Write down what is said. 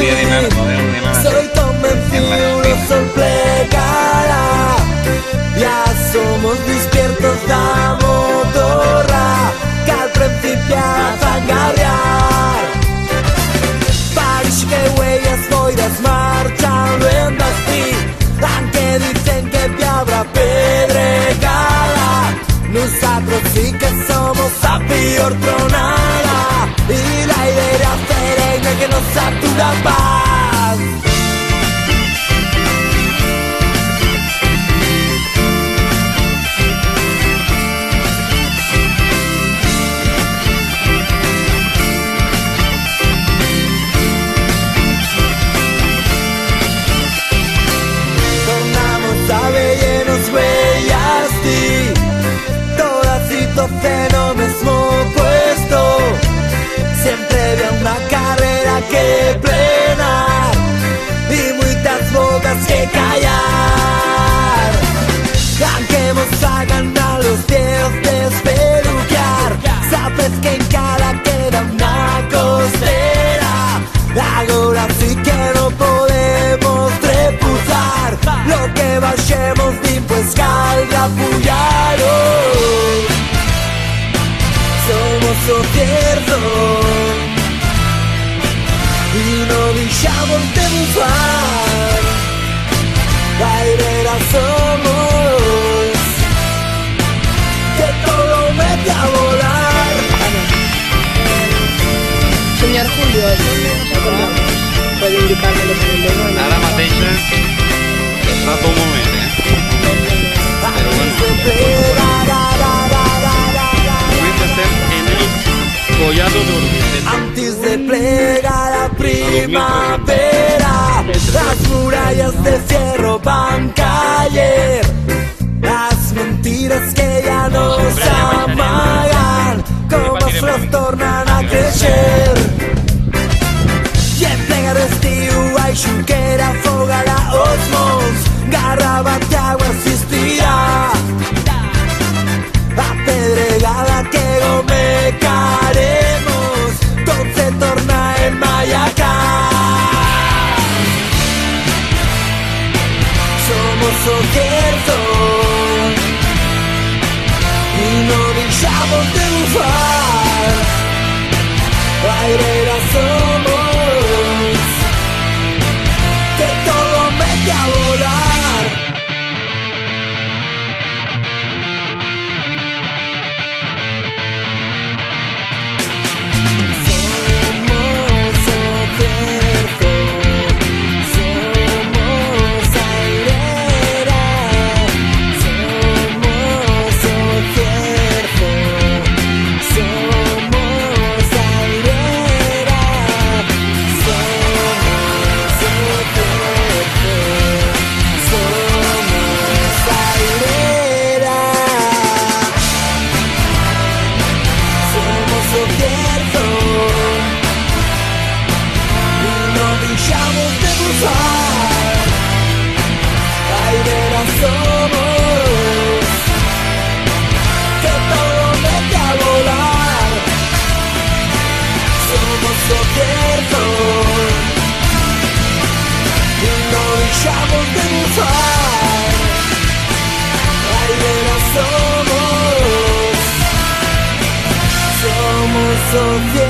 Soy convencido, sol plegarà. Ja somos despiertos da motorra que al principiar fa engabiar. Pareix que huellas boires marchan en destí, aunque dicen que te habrá pedregada. Nosotros sí que somos la peor tronada y la idea serena que nos satura paz. Tornamos a vellenos huellas di, todas y no mesmo puesto. Siempre había una carrera que plenar y muchas bocas que callar. Aunque nos hagan a los pies despeluquear, sabes que en cada queda una costera. Ahora sí que no podemos trepuzar, lo que vayamos ni pues calga puyaro. Somos lo cierto y no dejamos de bufar. Airera somos, que todo mete a volar. Señor Julio, puede indicarme lo que le doy. Ara mateixa està tot molt bé, Però bueno, estem en el Collado de Urbieta. Antes de plegar la primavera, las murallas de fierro van a caer. Las mentiras que ya nos amagan, como flores tornan a crecer. Y en plegar estiu hay xunquera, fogarà os mons, garrabat agua existirá. Apedregada que gomecaremos, todo se torna en Mayacán. Somos cierto y no dejamos de bufar. Airera somos, que todo mete a volar. So